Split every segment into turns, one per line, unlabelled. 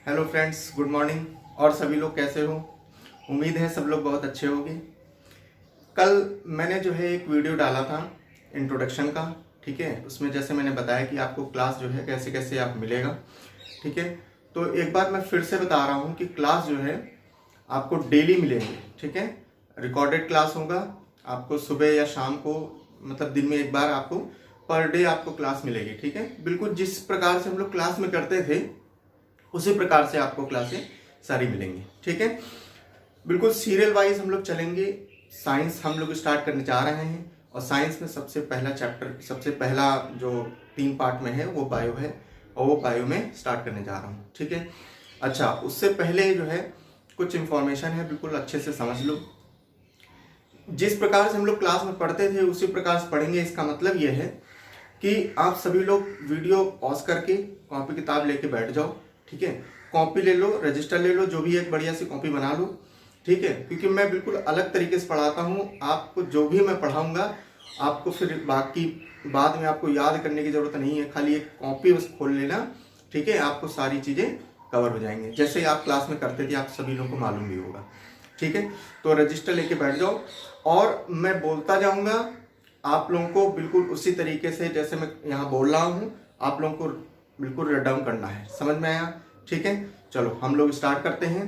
Hello friends, good morning. और सभी लोग कैसे हो? उम्मीद है सब लोग बहुत अच्छे होंगे। कल मैंने जो है एक वीडियो डाला था इंट्रोडक्शन का, ठीक है। उसमें जैसे मैंने बताया कि आपको क्लास जो है कैसे कैसे आप मिलेगा, ठीक है। तो एक बार मैं फिर से बता रहा हूँ कि क्लास जो है आपको डेली मिलेंगे, ठीक है। रिकॉर्डेड क्लास होगा आपको सुबह या शाम को, मतलब दिन में एक बार आपको पर डे आपको क्लास मिलेगी, ठीक है। बिल्कुल जिस प्रकार से हम लोग क्लास में करते थे उसी प्रकार से आपको क्लासें सारी मिलेंगी, ठीक है। बिल्कुल सीरियल वाइज हम लोग चलेंगे। साइंस हम लोग स्टार्ट करने जा रहे हैं और साइंस में सबसे पहला चैप्टर, सबसे पहला जो 3 पार्ट में है वो बायो है और वो बायो में स्टार्ट करने जा रहा हूँ, ठीक है। अच्छा, उससे पहले जो है कुछ इंफॉर्मेशन है, बिल्कुल अच्छे से समझ लो। जिस प्रकार से हम लोग क्लास में पढ़ते थे उसी प्रकार से पढ़ेंगे। इसका मतलब ये है कि आप सभी लोग वीडियो पॉज करके कॉपी किताब लेके बैठ जाओ, ठीक है। कॉपी ले लो, रजिस्टर ले लो, जो भी एक बढ़िया सी कॉपी बना लो, ठीक है। क्योंकि मैं बिल्कुल अलग तरीके से पढ़ाता हूँ। आपको जो भी मैं पढ़ाऊँगा आपको फिर बाकी बाद में आपको याद करने की ज़रूरत नहीं है, खाली एक कॉपी बस खोल लेना, ठीक है। आपको सारी चीज़ें कवर हो जाएंगे जैसे आप क्लास में करते थे, आप सभी लोगों को मालूम भी होगा, ठीक है। तो रजिस्टर लेके बैठ जाओ और मैं बोलता जाऊँगा, आप लोगों को बिल्कुल उसी तरीके से जैसे मैं यहाँ बोल रहा हूँ आप लोगों को बिल्कुल रट डाउन करना है। समझ में आया? ठीक है, चलो हम लोग स्टार्ट करते हैं।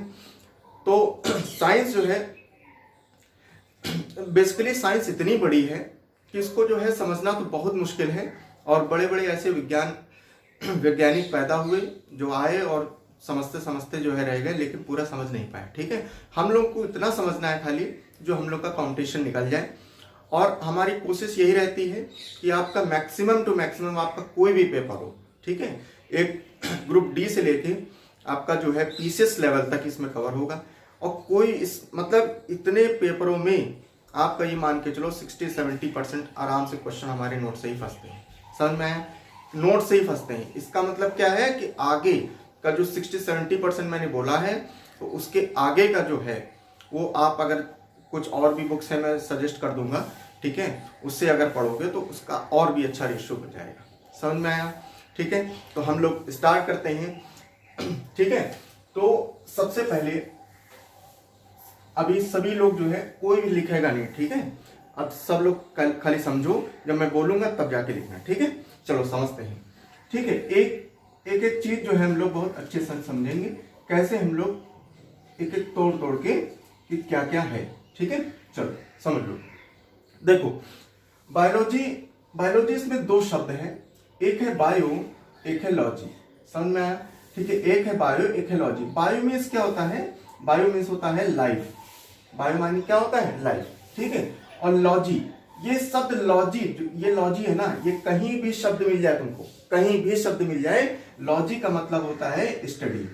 तो साइंस जो है, बेसिकली साइंस इतनी बड़ी है कि इसको जो है समझना तो बहुत मुश्किल है। और बड़े बड़े ऐसे वैज्ञानिक पैदा हुए जो आए और समझते समझते जो है रह गए, लेकिन पूरा समझ नहीं पाए, ठीक है। हम लोग को इतना समझना है खाली जो हम लोग का कंपटीशन निकल जाए। और हमारी कोशिश यही रहती है कि आपका मैक्सिमम टू मैक्सिमम आपका कोई भी पेपर हो, ठीक है। एक ग्रुप डी से लेके आपका जो है पीसीएस लेवल तक इसमें कवर होगा। और कोई इस मतलब इतने पेपरों में आपका ये मान के चलो 60-70% आराम से क्वेश्चन हमारे नोट से ही फंसते हैं। समझ में आया? नोट से ही फंसते हैं। इसका मतलब क्या है कि आगे का जो 60-70% मैंने बोला है तो उसके आगे का जो है वो आप अगर कुछ और भी बुक्स है मैं सजेस्ट कर दूंगा, ठीक है। उससे अगर पढ़ोगे तो उसका और भी अच्छा रेशियो हो जाएगा। समझ में आया? ठीक है, तो हम लोग स्टार्ट करते हैं, ठीक है। तो सबसे पहले अभी सभी लोग जो है कोई भी लिखेगा नहीं, ठीक है। अब सब लोग खाली समझो, जब मैं बोलूंगा तब जाके लिखना, ठीक है। चलो समझते हैं, ठीक है। एक चीज जो है हम लोग बहुत अच्छे से समझेंगे, कैसे हम लोग एक एक तोड़ तोड़ के कि क्या क्या है, ठीक है। चलो समझ लो। देखो, बायोलॉजी इसमें 2 शब्द हैं, एक है बायो, एक है लॉजी। समझ में आया? ठीक है, एक है बायो, एक है लॉजी। बायो मीन्स क्या होता है? बायो मीन्स होता है लाइफ। बायो मानी क्या होता है? लाइफ, ठीक है। और लॉजी, ये शब्द लॉजी, ये लॉजी है ना, ये कहीं भी शब्द मिल जाए तुमको, कहीं भी शब्द मिल जाए, लॉजी का मतलब होता है स्टडी।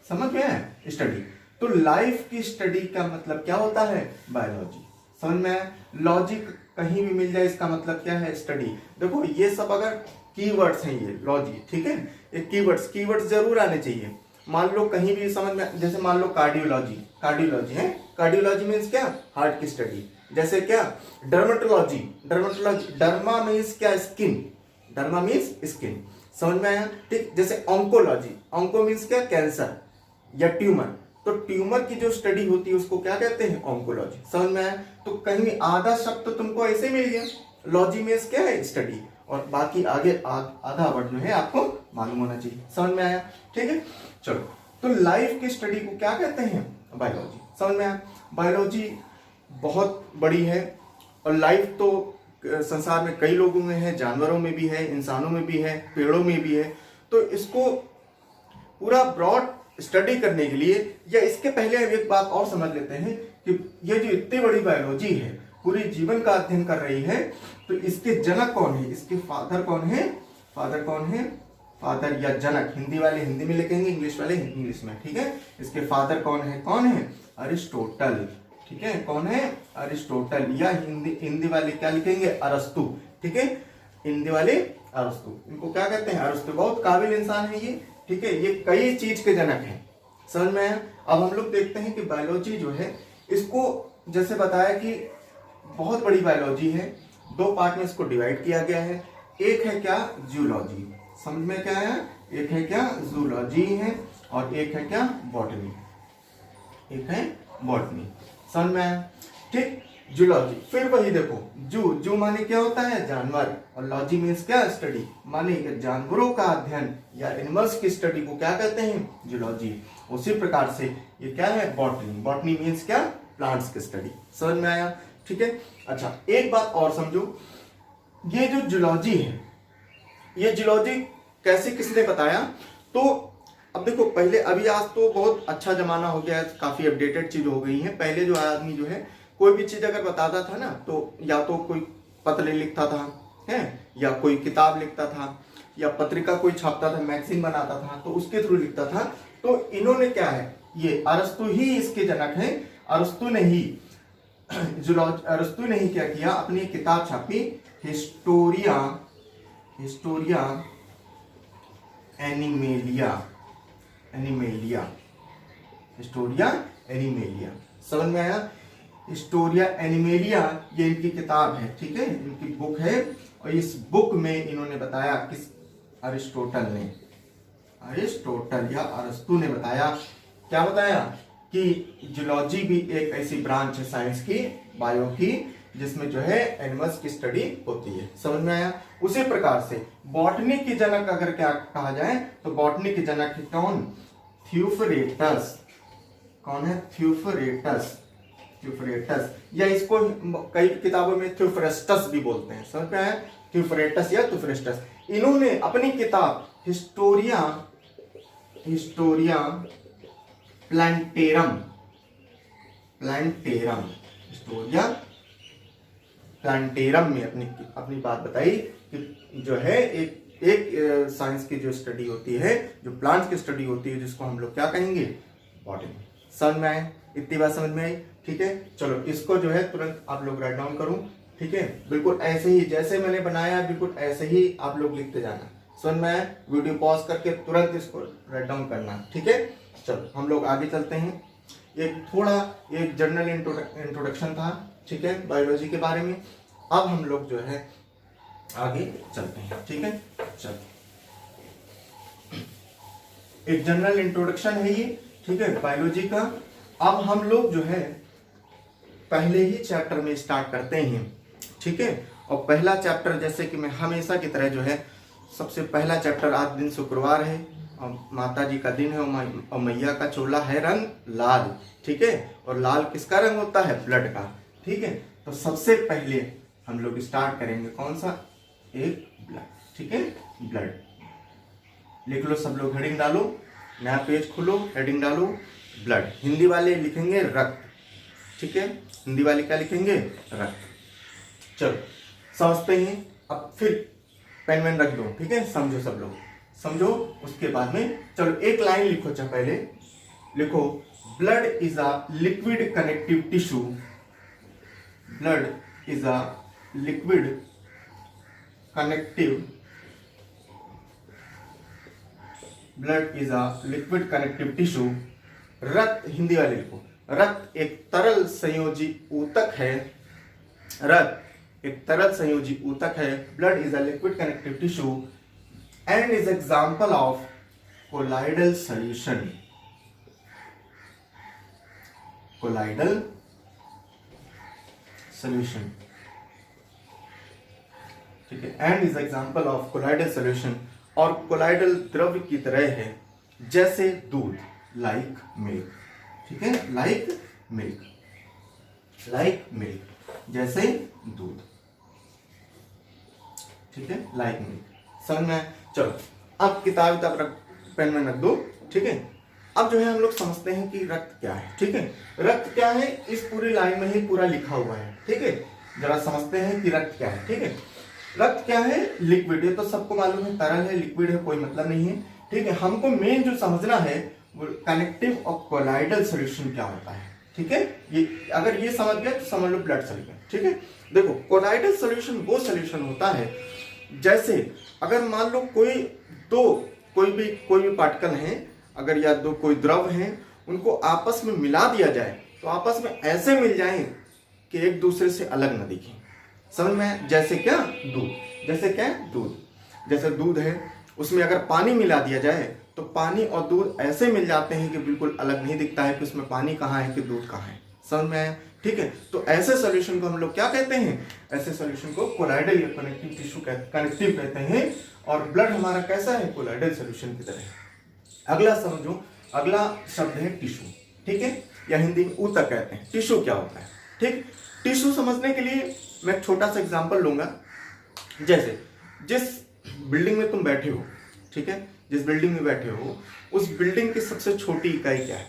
समझ में आया? स्टडी। तो लाइफ की स्टडी का मतलब क्या होता है? बायोलॉजी। समझ में आया? लॉजिक कहीं भी मिल जाए इसका मतलब क्या है? स्टडी। देखो ये सब अगर कीवर्ड्स हैं, ये लॉजी, ठीक है। ये कीवर्ड्स जरूर आने चाहिए। मान लो कहीं भी समझ में, जैसे मान लो कार्डियोलॉजी है। कार्डियोलॉजी मीन्स क्या? हार्ट की स्टडी। जैसे क्या? डर्मेटोलॉजी, डर्मा मीन्स क्या? स्किन। Derma means skin. समझ में आया? ठीक। जैसे ऑन्कोलॉजी, ऑन्को मीन्स क्या? कैंसर या ट्यूमर। तो ट्यूमर की जो स्टडी होती है उसको क्या कहते हैं? ऑन्कोलॉजी। समझ में आया? तो कहीं आधा शब्द तो तुमको ऐसे मिल गया। लॉजी मीन्स क्या है? स्टडी। और बाकी आगे आधा वर्ड जो है आपको मालूम होना चाहिए। समझ में आया? ठीक है, चलो। तो लाइफ की स्टडी को क्या कहते हैं? बायोलॉजी। समझ में आया? बायोलॉजी बहुत बड़ी है और लाइफ तो संसार में कई लोगों में है, जानवरों में भी है, इंसानों में भी है, पेड़ों में भी है। तो इसको पूरा ब्रॉड स्टडी करने के लिए, या इसके पहले हम एक बात और समझ लेते हैं कि ये जो इतनी बड़ी बायोलॉजी है, पूरी जीवन का अध्ययन कर रही है, तो इसके जनक कौन है? इसके फादर कौन है? फादर कौन है? फादर या जनक, हिंदी वाले हिंदी में लिखेंगे, इंग्लिश वाले इंग्लिश में, ठीक है। इसके फादर कौन है? कौन है? अरिस्टोटल, ठीक है। कौन है? अरिस्टोटल। या हिंदी वाले क्या लिखेंगे? अरस्तु, ठीक है। हिंदी वाले अरस्तु, इनको क्या कहते हैं? अरस्तु। बहुत काबिल इंसान है ये, ठीक है। ये कई चीज के जनक हैं। समझ में आया? अब हम लोग देखते हैं कि बायोलॉजी जो है, इसको जैसे बताया कि बहुत बड़ी बायोलॉजी है, 2 पार्ट में इसको डिवाइड किया गया है। एक है क्या? जूलॉजी। समझ में क्या है? एक है क्या? जूलॉजी है और एक है क्या, बॉटनी, एक है बॉटनी। समझ में आया? ठीक। जूलॉजी, फिर वही देखो, जू माने क्या होता है, जानवर, और लॉजी मीन्स क्या, स्टडी, माने जानवरों का अध्ययन या एनिमल्स की स्टडी को क्या कहते हैं, जूलॉजी। उसी प्रकार से ये क्या है, बॉटनी, बॉटनी मीन्स क्या, प्लांट्स की स्टडी। समझ में आया? ठीक है। अच्छा, एक बात और समझो, ये जो जूलॉजी है, ये जूलॉजी कैसे किसने बताया, तो अब देखो पहले, अभी आज तो बहुत अच्छा जमाना हो गया है, काफी अपडेटेड चीज हो गई है। पहले जो आदमी जो है कोई भी चीज अगर बताता था ना, तो या तो कोई पत्र लिखता था है, या कोई किताब लिखता था, या पत्रिका कोई छापता था, मैगजीन बनाता था, तो उसके थ्रू लिखता था। तो इन्होंने क्या है, ये अरस्तु ही इसके जनक है। अरस्तु ने ही क्या किया, अपनी किताब छापी, हिस्टोरिया एनिमेलिया। हिस्टोरिया एनिमेलिया, समझ में आया? हिस्टोरिया एनिमेलिया ये इनकी किताब है, ठीक है, इनकी बुक है। और इस बुक में इन्होंने बताया, किस, अरिस्टोटल या अरस्तु ने बताया, क्या बताया, कि जूलॉजी भी एक ऐसी ब्रांच है साइंस की, बायो की, जिसमें जो है एनिमल्स की स्टडी होती है। समझ में आया? उसी प्रकार से बॉटनी की जनक अगर क्या कहा जाए, तो बॉटनी की जनक है कौन, थ्यूफरेटस। कौन है, थ्यूफरेटस, या इसको कई किताबों में थ्यूफरेस्टस भी बोलते हैं। समझ में आया? थ्यूफरेटस या थ्यूफरेस्टस। इन्होंने अपनी किताब हिस्टोरिया प्लांटेरम, में अपनी बात बताई कि जो है एक साइंस की जो स्टडी होती है, जो प्लांट्स की स्टडी होती है, जिसको हम लोग क्या कहेंगे, बॉटनी। समझ में आए? इतनी बात समझ में आई? ठीक है, चलो इसको जो है तुरंत आप लोग राइट डाउन करो। ठीक है, बिल्कुल ऐसे ही जैसे मैंने बनाया, बिल्कुल ऐसे ही आप लोग लिखते जाना। समझ में आया? वीडियो पॉज करके तुरंत इसको राइट डाउन करना। ठीक है, चलो हम लोग आगे चलते हैं। एक जनरल इंट्रोडक्शन था, ठीक है, बायोलॉजी के बारे में। अब हम लोग जो है आगे चलते हैं। ठीक है, चलो एक जनरल इंट्रोडक्शन है ये, ठीक है, बायोलॉजी का। अब हम लोग जो है पहले ही चैप्टर में स्टार्ट करते हैं। ठीक है, और पहला चैप्टर, जैसे कि मैं हमेशा की तरह जो है, सबसे पहला चैप्टर, आज दिन शुक्रवार है और माता जी का दिन है, और मैया का चोला है रंग लाल। ठीक है, और लाल किसका रंग होता है, ब्लड का। ठीक है, तो सबसे पहले हम लोग स्टार्ट करेंगे कौन सा, एक ब्लड। ठीक है, ब्लड लिख लो सब लोग, हेडिंग डालो, नया पेज खोलो, हेडिंग डालो, ब्लड। हिंदी वाले लिखेंगे रक्त। ठीक है, हिंदी वाले क्या लिखेंगे, रक्त। चलो समझते हैं। अब फिर पेन वेन रख दो, ठीक है, समझो सब लोग, समझो। उसके बाद में चलो एक लाइन लिखो, चाहे पहले लिखो, blood is a liquid connective tissue. Blood is a liquid connective tissue. रक्त, हिंदी वाले लिखो, रक्त एक तरल संयोजी ऊतक है। रक्त एक तरल संयोजी ऊतक है। Blood is a liquid connective tissue and is example of colloidal solution. Colloidal solution, ठीक है, and is example of colloidal solution. और कोलाइडल द्रव्य की तरह है, जैसे दूध, लाइक मिल्क। ठीक है, लाइक मिल्क, जैसे दूध। ठीक है, लाइक मिल्क। समझ में? चलो अब किताब रख, पेन में रख दो। ठीक है, अब जो है हम लोग समझते हैं कि रक्त क्या है। ठीक है, रक्त क्या है, इस पूरी लाइन में ही पूरा लिखा हुआ है। ठीक है, जरा समझते हैं कि रक्त क्या है। ठीक है, रक्त क्या है, लिक्विड। ये तो सबको मालूम है, तरल है, लिक्विड है, कोई मतलब नहीं है। ठीक है, हमको मेन जो समझना है वो कनेक्टिव और कोलाइडल सॉल्यूशन क्या होता है। ठीक है, ये अगर ये समझ गए तो समझ लो ब्लड सॉल्यूशन। ठीक है, देखो कोलाइडल सॉल्यूशन वो सॉल्यूशन होता है, जैसे अगर मान लो कोई भी पार्टिकल है, अगर या दो कोई द्रव है, उनको आपस में मिला दिया जाए तो आपस में ऐसे मिल जाए कि एक दूसरे से अलग न दिखें। समझ में? जैसे क्या, दूध। जैसे क्या, दूध। जैसे दूध है, उसमें अगर पानी मिला दिया जाए तो पानी और दूध ऐसे मिल जाते हैं कि बिल्कुल अलग नहीं दिखता है कि उसमें पानी कहाँ है कि दूध कहाँ है। समझ में आया? ठीक है, तो ऐसे सॉल्यूशन को हम लोग क्या कहते हैं? ऐसे सॉल्यूशन को कोलाइडल या कनेक्टिव टिश्यू कनेक्टिव कहते हैं। और ब्लड हमारा कैसा है? कोलाइडल सॉल्यूशन की तरह। अगला समझो, अगला शब्द है टिश्यू। ठीक है, या हिंदी में ऊतक कहते हैं। टिश्यू क्या होता है? ठीक, टिश्यू समझने के लिए मैं एक छोटा सा एग्जांपल लूंगा। जैसे जिस बिल्डिंग में तुम बैठे हो, ठीक है, जिस बिल्डिंग में बैठे हो उस बिल्डिंग की सबसे छोटी इकाई क्या है?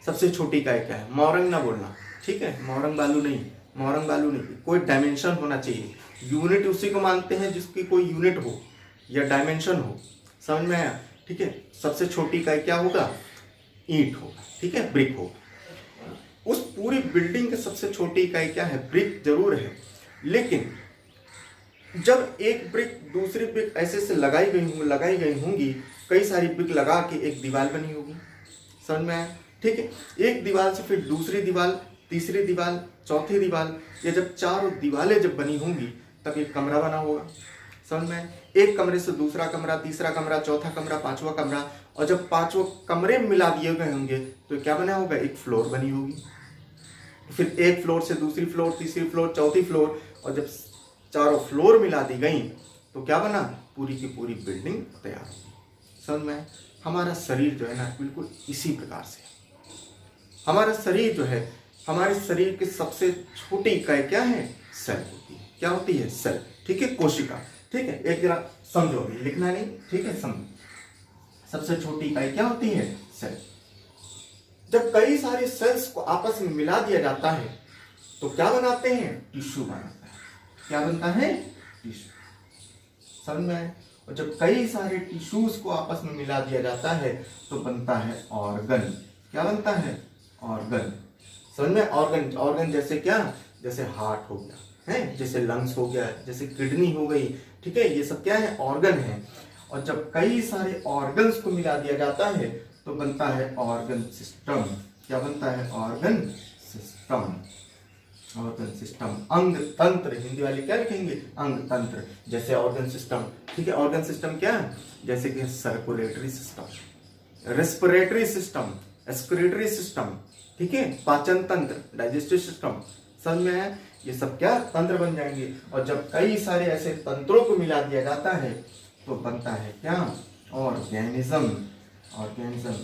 सबसे छोटी इकाई क्या है? मौरंग ना बोलना, ठीक है, मौरंग बालू नहीं, मौरंग बालू नहीं, कोई डायमेंशन होना चाहिए। यूनिट उसी को मानते हैं जिसकी कोई यूनिट हो या डायमेंशन हो। समझ में आया? ठीक है, सबसे छोटी इकाई क्या होगा? ईंट होगा, ठीक है, ब्रिक होगा। उस पूरी बिल्डिंग की सबसे छोटी इकाई क्या है? ब्रिक जरूर है, लेकिन जब एक ब्रिक दूसरी ब्रिक ऐसे से लगाई गई होंगी, कई सारी ब्रिक लगा के एक दीवार बनी होगी। समझ में आया? ठीक है, एक दीवार से फिर दूसरी दीवार, तीसरी दीवार, चौथी दीवार, ये जब चारों दीवारें जब बनी होंगी तब एक कमरा बना होगा। समझ में? एक कमरे से दूसरा कमरा, तीसरा कमरा, चौथा कमरा, पांचवा कमरा, और जब पांचों कमरे मिला दिए गए होंगे तो क्या बना होगा? एक फ्लोर बनी होगी। फिर एक फ्लोर से दूसरी फ्लोर, तीसरी फ्लोर, चौथी फ्लोर, और जब चारों फ्लोर मिला दी गई तो क्या बना? पूरी की पूरी बिल्डिंग तैयार होगी। समझ में? हमारा शरीर जो है ना बिल्कुल इसी प्रकार से। हमारा शरीर जो है, हमारे शरीर की सबसे छोटी इकाई क्या है? सेल होती है। क्या होती है? सेल, ठीक है, कोशिका। ठीक है, एक जरा समझो, अभी लिखना नहीं, ठीक है, समझो। सबसे छोटी इकाई क्या होती है? सेल। जब कई सारे सेल्स को आपस में मिला दिया जाता है तो क्या बनाते हैं? टिश्यू बनाता है। क्या बनता है? टिश्यू। समझ में? और जब कई सारे टिश्यूज को आपस में मिला दिया जाता है तो बनता है ऑर्गन। क्या बनता है? ऑर्गन। समझ में? ऑर्गन, ऑर्गन जैसे क्या? जैसे हार्ट हो गया है, जैसे लंग्स हो गया, जैसे किडनी हो गई, ठीक है, ये सब क्या है? ऑर्गन है। और जब कई सारे ऑर्गन्स को मिला दिया जाता है तो बनता है ऑर्गन सिस्टम। क्या बनता है? Organ system. ऑर्गन सिस्टम, अंग तंत्र, हिंदी वाले क्या लिखेंगे? अंग तंत्र। जैसे ऑर्गन सिस्टम, ठीक है, ऑर्गन सिस्टम क्या है? जैसे कि circulatory system, respiratory system, excretory system, ठीक है, पाचन तंत्र, डाइजेस्टिव सिस्टम। सब में है, ये सब क्या? तंत्र बन जाएंगे। और जब कई सारे ऐसे तंत्रों को मिला दिया जाता है तो बनता है क्या? ऑर्गेनिज्म। ऑर्गेनिज्म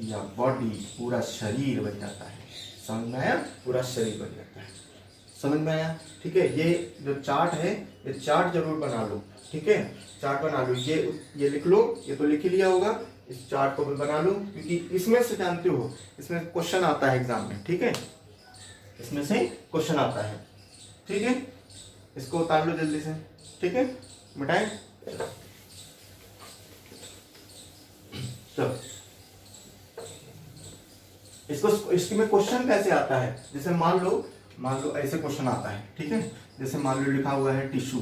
या बॉडी, पूरा शरीर बन जाता है। समझ में आया? पूरा शरीर बन जाता है। समझ में आया? ठीक है, ये जो चार्ट है, ये चार्ट जरूर बना लो, ठीक है, चार्ट बना लो। ये लिख लो, ये तो लिख ही लिया होगा, इस चार्ट को भी बना लो, क्योंकि इसमें से जानते हो, इसमें क्वेश्चन आता है एग्जाम में, ठीक है, इसमें से क्वेश्चन आता है, ठीक है, इसको उतार लो जल्दी से, ठीक है, मिटाएं। चलो, इसको इसमें क्वेश्चन कैसे आता है? जैसे मान लो ऐसे क्वेश्चन आता है, ठीक है, जैसे मान लो लिखा हुआ है टिश्यू,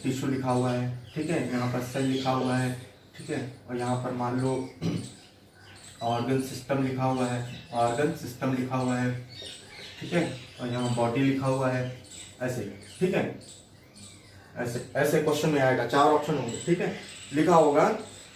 टिश्यू लिखा हुआ है, ठीक है, यहाँ पर सेल लिखा हुआ है, ठीक है, और यहाँ पर मान लो ऑर्गन सिस्टम लिखा हुआ है, ऑर्गन सिस्टम लिखा हुआ है, ठीक है, और यहाँ बॉडी लिखा हुआ है, ऐसे, ठीक है, ऐसे ऐसे क्वेश्चन में आएगा, 4 ऑप्शन होंगे, ठीक है, लिखा होगा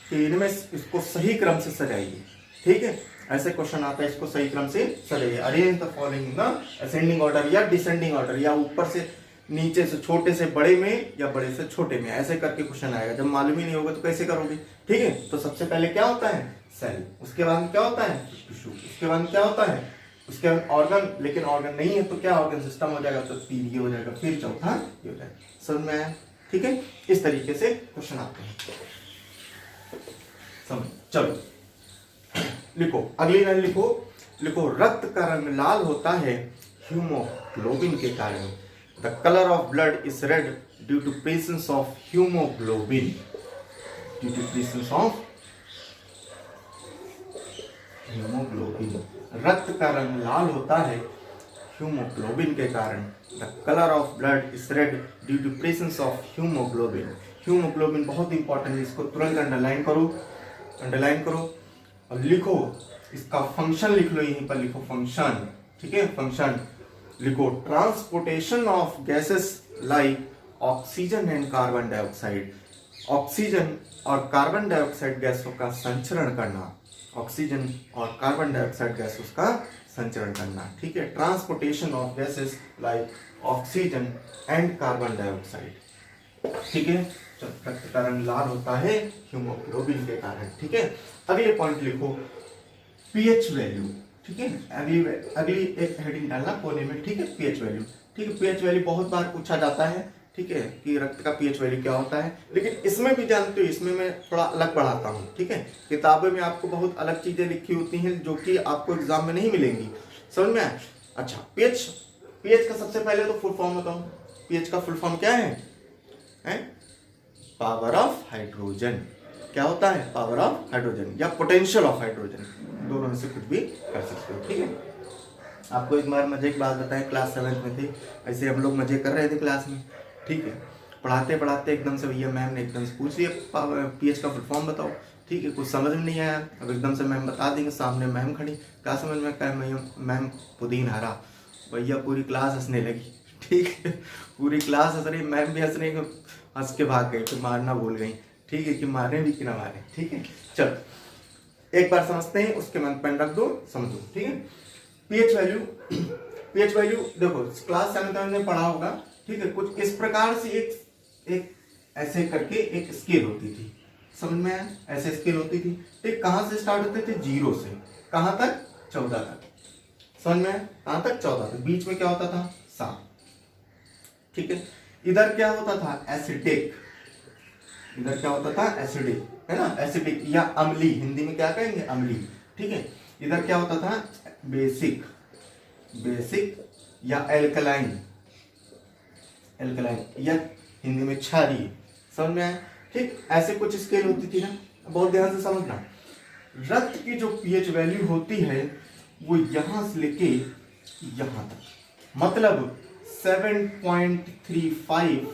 कि इनमें इसको सही क्रम से सजाइए, ठीक है, ऐसे क्वेश्चन आता है, इसको सही क्रम से सजाइए, arrange the following in the ascending order या डिसेंडिंग ऑर्डर, या ऊपर से नीचे से छोटे से बड़े में या बड़े से छोटे में, ऐसे करके क्वेश्चन आएगा। जब मालूम ही नहीं होगा तो कैसे करोगे? ठीक है, तो सबसे पहले क्या होता है? सेल, उसके बाद क्या होता है? टिश्यू, उसके बाद क्या होता है? उसके बाद ऑर्गन, लेकिन ऑर्गन नहीं है तो क्या? ऑर्गन सिस्टम हो जाएगा, तो 3 ये हो जाएगा, फिर चौथा ये हो जाएगा। समझ में आया? ठीक है, इस तरीके से क्वेश्चन आते हैं। समझ, चलो लिखो, अगली लाइन लिखो, रक्त का रंग लाल होता है हीमोग्लोबिन के कारण। The colour of blood is red due to presence of haemoglobin. Due to presence of haemoglobin, रक्त का रंग लाल होता है हीमोग्लोबिन के कारण। The colour of blood is red due to presence of haemoglobin. Haemoglobin बहुत इंपॉर्टेंट है, इसको तुरंत अंडरलाइन करो और लिखो, इसका फंक्शन लिख लो, यहीं पर लिखो फंक्शन, ठीक है, फंक्शन लिखो, transportation of gases like oxygen and carbon dioxide. Oxygen और कार्बन डाइऑक्साइड गैसों का संचरण करना, ऑक्सीजन और कार्बन डाइऑक्साइड गैसों का संचरण करना, ठीक है। Transportation of gases like oxygen and carbon dioxide, ठीक है। रक्त का रंग लाल होता है हीमोग्लोबिन के कारण, ठीक है। अगले पॉइंट लिखो पीएच वैल्यू, ठीक है। अगली एक हेडिंग डालना कोने में, ठीक है, पीएच वैल्यू, ठीक है। पीएच वैल्यू बहुत बार पूछा जाता है, ठीक है, कि रक्त का पीएच वैल्यू क्या होता है, लेकिन इसमें भी जानते हो, इसमें मैं थोड़ा अलग पढ़ाता हूँ, ठीक है। किताबों में आपको बहुत अलग चीजें लिखी होती हैं जो कि आपको एग्जाम में नहीं मिलेंगी, समझ में आया। अच्छा, पीएच, पीएच का सबसे पहले तो फुल फॉर्म बताऊं। पीएच का फुल फॉर्म क्या है? Power of hydrogen. क्या होता है? पावर ऑफ हाइड्रोजन या पोटेंशियल ऑफ हाइड्रोजन, दोनों में से कुछ भी कर सकते हो, ठीक है। आपको एक बार मजे की बात बताएं, क्लास 7 में थे, ऐसे हम लोग मजे कर रहे थे क्लास में, ठीक है। पढ़ाते पढ़ाते एकदम से भैया मैम ने एकदम से पूछ लिया पीएच का फुल फॉर्म बताओ, ठीक है। कुछ समझ में नहीं आया, अब एकदम से मैम बता देंगे, सामने मैम खड़ी, क्या समझ में, क्या मैम पुदीन हरा, भैया पूरी क्लास हंसने लगी, ठीक है। पूरी क्लास हंस रही, मैम भी हंस रही, हंस के भाग गई, फिर मारना भूल गई, ठीक है, कि मारे भी कि ना मारे, ठीक है। चलो एक बार समझते हैं, उसके मन पेन रख दो, समझो, ठीक है। पीएच वैल्यू, पीएच वैल्यू देखो क्लास 7 में पढ़ा होगा, ठीक है। कुछ इस प्रकार से एक ऐसे करके एक स्केल होती थी, समझ में आया, ऐसे स्केल होती थी, ठीक। कहां से स्टार्ट होते थे? 0 से कहां तक? 14 तक, समझ में आया, कहां तक? 14 तक। बीच में क्या होता था? 7, ठीक है। इधर क्या होता था? एसिडिक, इधर क्या होता था? एसिडिक, है ना, एसिडिक या अम्ली, हिंदी में क्या कहेंगे? अम्ली, ठीक है। इधर क्या होता था? बेसिक, बेसिक या एल्कलाइन, एल्कलाइन या हिंदी में क्षारीय, समझ में आया, ठीक। ऐसे कुछ स्केल होती थी ना, बहुत ध्यान से समझना। रक्त की जो पीएच वैल्यू होती है वो यहां से लेके यहां तक, मतलब 7.35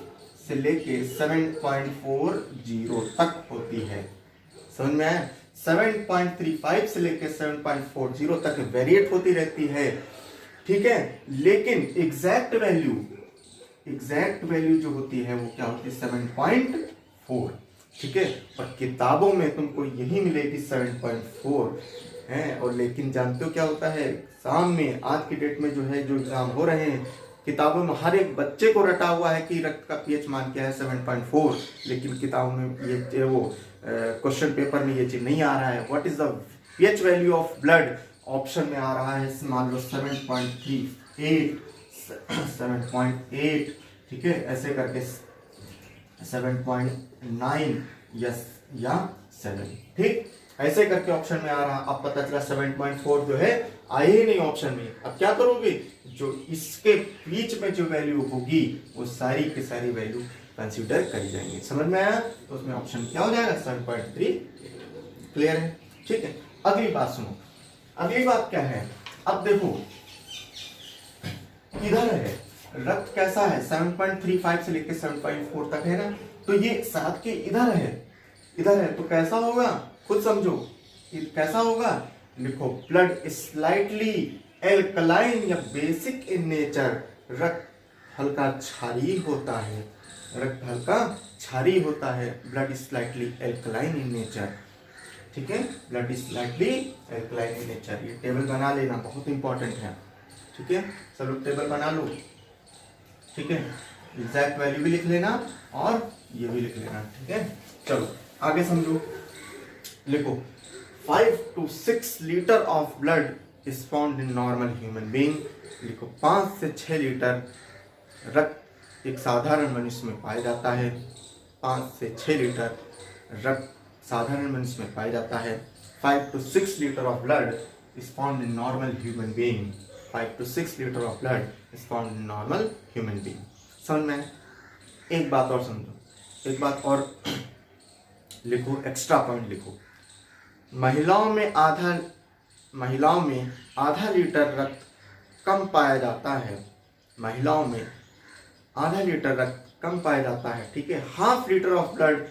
से लेके 7.40 तक होती है, समझ में आया। 7.35 से लेके 7.40 तक वेरिएट होती रहती है, ठीक है। लेकिन एग्जैक्ट वैल्यू जो होती है वो क्या होती है? 7.4, ठीक है। और किताबों में तुमको यही मिलेगी 7.4 है। और लेकिन जानते हो क्या होता है एग्जाम में, आज की डेट में जो है, जो एग्जाम हो रहे हैं, किताबों में हर एक बच्चे को रटा हुआ है कि रक्त का पीएच मान क्या है? 7.4, लेकिन किताबों में ये वो क्वेश्चन पेपर में ये चीज नहीं आ रहा है। What is the pH value of blood? Option में आ रहा है, मान लो 7.38, 7.8, ठीक है, ऐसे करके 7.9 या 7, ठीक, ऐसे करके ऑप्शन में आ रहा। अब पता चला 7.4 जो है आए ही नहीं ऑप्शन में। अब क्या करोगे? जो इसके बीच में जो वैल्यू होगी वो सारी की सारी वैल्यू कंसीडर करी जाएंगे, समझ में आया। तो उसमें ऑप्शन क्या हो जाएगा? 7.3, क्लियर है, ठीक है। अगली बात सुनो, अगली बात क्या है? अब देखो इधर है रक्त कैसा है? 7.35 से लेकर 7.4 तक है ना, तो ये 7 के इधर है, इधर है, तो कैसा होगा? खुद समझो, कैसा होगा? लिखो, ब्लड स्लाइटली एल्कलाइन या बेसिक इन नेचर, रक्त हल्का क्षारीय होता है, रक्त हल्का क्षारीय होता है, blood slightly alkaline in nature, ठीक है, blood slightly alkaline in nature. ये टेबल बना लेना, बहुत इंपॉर्टेंट है, ठीक है। चलो टेबल बना लो, ठीक है, एग्जैक्ट वैल्यू भी लिख लेना और ये भी लिख लेना, ठीक है। चलो आगे समझो, लिखो 5 to 6 litre of blood is found in normal human being. लिखो 5 से 6 लीटर रक्त एक साधारण मनुष्य में पाया जाता है, 5 से 6 लीटर रक्त साधारण मनुष्य में पाया जाता है। 5 to 6 litre of blood is found in normal human being. 5 to 6 litre of blood is found in normal human being. समझ में? एक बात और समझो, एक बात और लिखो, एक्स्ट्रा पॉइंट लिखो। महिलाओं में आधा लीटर रक्त कम पाया जाता है, महिलाओं में आधा लीटर रक्त कम पाया जाता है, ठीक है। Half litre of blood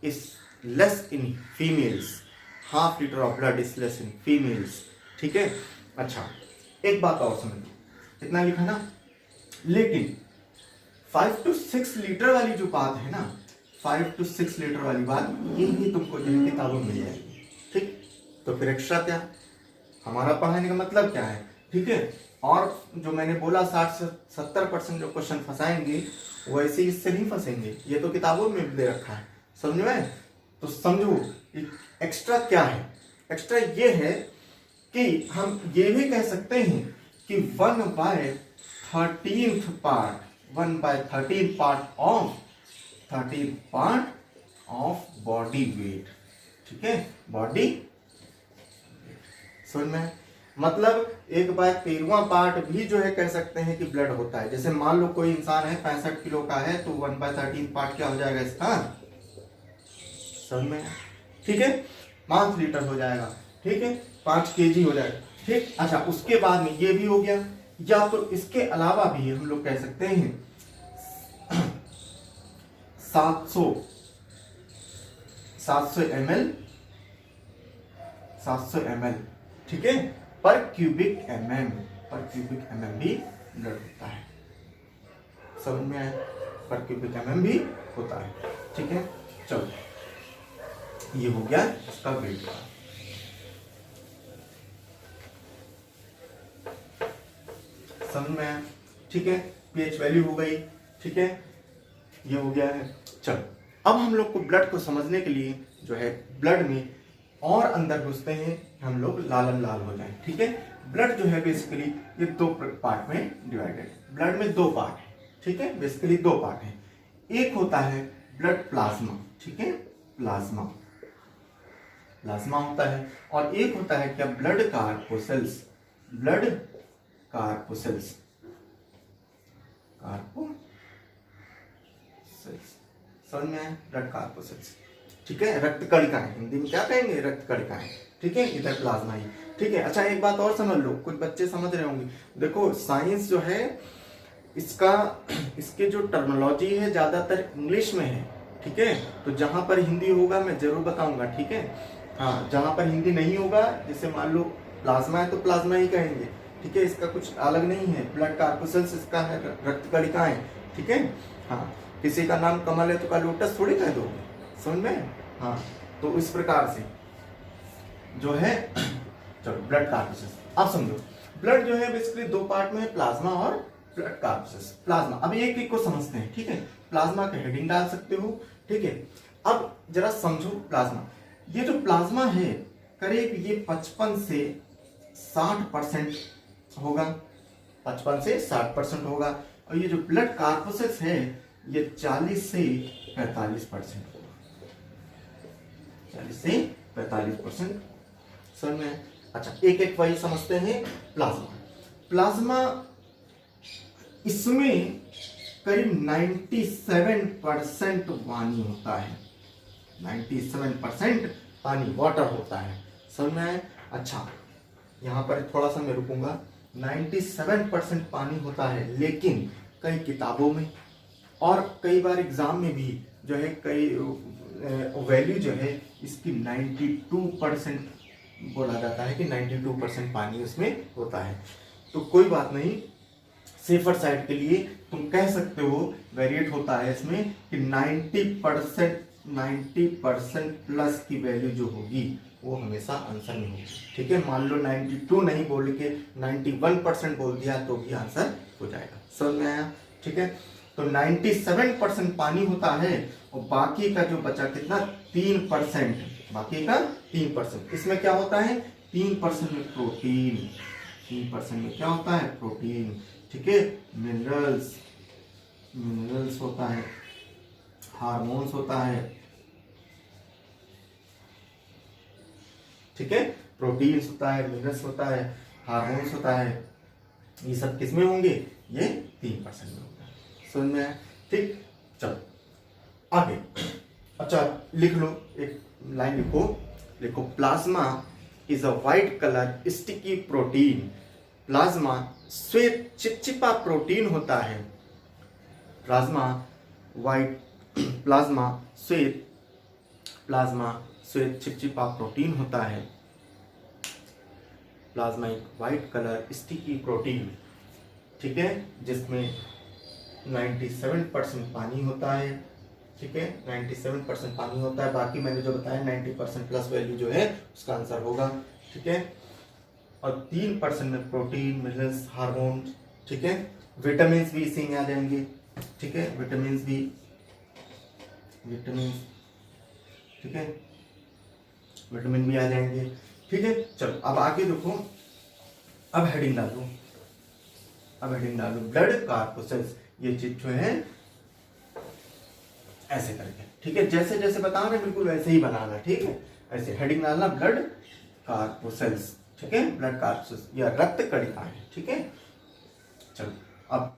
is less in females, half litre of blood is less in females, ठीक है। अच्छा एक बात और समझो, इतना लिखा ना, लेकिन 5 to 6 लीटर वाली जो बात है ना, 5 to 6 लीटर वाली बात ये भी तुमको जो है किताबों में मिल जाएगी। ठीक, तो फिर एक्स्ट्रा क्या, हमारा पढ़ाने का मतलब क्या है। ठीक है, और जो मैंने बोला 60 से 70% जो क्वेश्चन फंसाएंगे वैसे इससे नहीं फंसेंगे, ये तो किताबों में दे रखा है, समझ में। तो समझो एक्स्ट्रा क्या है। एक्स्ट्रा ये है कि हम ये भी कह सकते हैं कि 1/13 पार्ट ऑफ बॉडी वेट। ठीक है, बॉडी समझ में, मतलब 1/13वां पार्ट भी जो है कह सकते हैं कि ब्लड होता है। जैसे मान लो कोई इंसान है 65 किलो का है, तो 1/13 पार्ट क्या हो जाएगा इसका, समझ में। ठीक है, 5 लीटर हो जाएगा। ठीक है, 5 केजी हो जाएगा। ठीक, अच्छा उसके बाद में ये भी हो गया, या तो इसके अलावा भी हम लोग कह सकते हैं 700 ml, ठीक है, पर क्यूबिक एमएम भी ब्लड होता है, समझ में आया, पर क्यूबिक एमएम भी होता है। ठीक है, चलो ये हो गया इसका वेट का। समझ में आया, ठीक है, पीएच वैल्यू हो गई। ठीक है, ये हो गया है। चलो अब हम लोग को ब्लड को समझने के लिए जो है ब्लड में और अंदर घुसते हैं, हम लोग लाल हो जाए। ठीक है, ब्लड जो है बेसिकली ये 2 पार्ट में डिवाइडेड है। ब्लड में 2 पार्ट है। ठीक है, बेसिकली 2 पार्ट है। एक होता है ब्लड प्लाज्मा, ठीक है, प्लाज्मा होता है, और एक होता है क्या, ब्लड कार्पोसेल्स। समझ में आया, ब्लड कार्पोसेल्स। ठीक है, रक्त कणिकाएं, हिंदी में क्या कहेंगे, रक्त कणिकाएं। ठीक है, इधर प्लाज्मा ही। ठीक है, अच्छा एक बात और समझ लो, कुछ बच्चे समझ रहे होंगे, देखो साइंस जो है इसके जो टर्मिनोलॉजी है ज्यादातर इंग्लिश में है। ठीक है, तो जहां पर हिंदी होगा मैं जरूर बताऊंगा। ठीक है, हाँ, जहां पर हिंदी नहीं होगा, जैसे मान लो प्लाज्मा है तो प्लाज्मा ही कहेंगे। ठीक है, इसका कुछ अलग नहीं है। ब्लड कार्पोसेल्स इसका है रक्त कणिकाएं। ठीक है, हाँ, किसी का नाम कमल है तो का लोटस थोड़ी कह दोगे, समझ में। हाँ, तो इस प्रकार से जो है चलो ब्लड कार्पोसेल्स अब समझो। ब्लड जो है बेसिकली 2 पार्ट में है, प्लाज्मा और ब्लड कार्पोसेल्स। प्लाज्मा, अब एक एक को समझते हैं। ठीक है, प्लाज्मा का हेडिंग डाल सकते हो। ठीक है, अब जरा समझो प्लाज्मा। ये जो प्लाज्मा है करीब ये 55 से 60% होगा, 55 से 60% होगा, और ये जो ब्लड कार्पोसेल्स है ये 40 से 45% होगा, 40 से 45%। समझ में। अच्छा एक एक वही समझते हैं। प्लाज्मा इसमें करीब 97% पानी होता है, 97% पानी, वाटर होता है, समझ में आए। अच्छा यहाँ पर थोड़ा सा मैं रुकूंगा। 97% पानी होता है, लेकिन कई किताबों में और कई बार एग्जाम में भी जो है कई वैल्यू जो है इसकी 92% बोला जाता है कि 92% पानी उसमें होता है। तो कोई बात नहीं, सेफर साइड के लिए तुम कह सकते हो वेरिएट होता है इसमें कि 90% प्लस की वैल्यू जो होगी वो हमेशा आंसर में होगी। ठीक है, मान लो 92 नहीं बोल के 91% बोल दिया तो भी आंसर हो जाएगा, समझ में आया। ठीक है, तो 97% पानी होता है और बाकी का जो बचा कितना 3%, बाकी का 3%। इसमें क्या होता है 3% में प्रोटीन, 3% में क्या होता है प्रोटीन। ठीक है, मिनरल्स होता है, हार्मोन्स होता है। ठीक है, प्रोटीन्स होता है, मिनरल्स होता है, हार्मोन्स होता है, ये सब किसमें होंगे, ये 3% में होगा, समझ में आया। ठीक, चलो आगे। अच्छा लिख लो, एक लाइन लिखो plasma is a white colour sticky protein. Plasma श्वेत चिपचिपा प्रोटीन होता है। प्लाज्मा श्वेत चिपचिपा प्रोटीन होता है। प्लाज्मा एक व्हाइट कलर स्टिकी प्रोटीन, ठीक है, जिसमें 97% पानी होता है ठीक है, 97% पानी होता है, बाकी मैंने जो बताया 90% प्लस वैल्यू जो है उसका आंसर होगा। ठीक है, और 3% में प्रोटीन, मिनरल्स, हार्मोन, ठीक है, विटामिन भी इसी में आ जाएंगे। ठीक है, विटामिन भी, ठीक है, विटामिन भी आ जाएंगे। ठीक है, चलो अब आगे देखो, अब हेडिंग डालो, ब्लड कार्पोसेल्स, ये चीज जो है ऐसे करके, ठीक है, जैसे जैसे बता रहे बिल्कुल वैसे ही बनाना। ठीक है, ऐसे हेडिंग डालना, ब्लड कार्पोसेल्स। ठीक है, ब्लड कार्पोसेल्स या रक्त कणिकाएं। ठीक है, चलो अब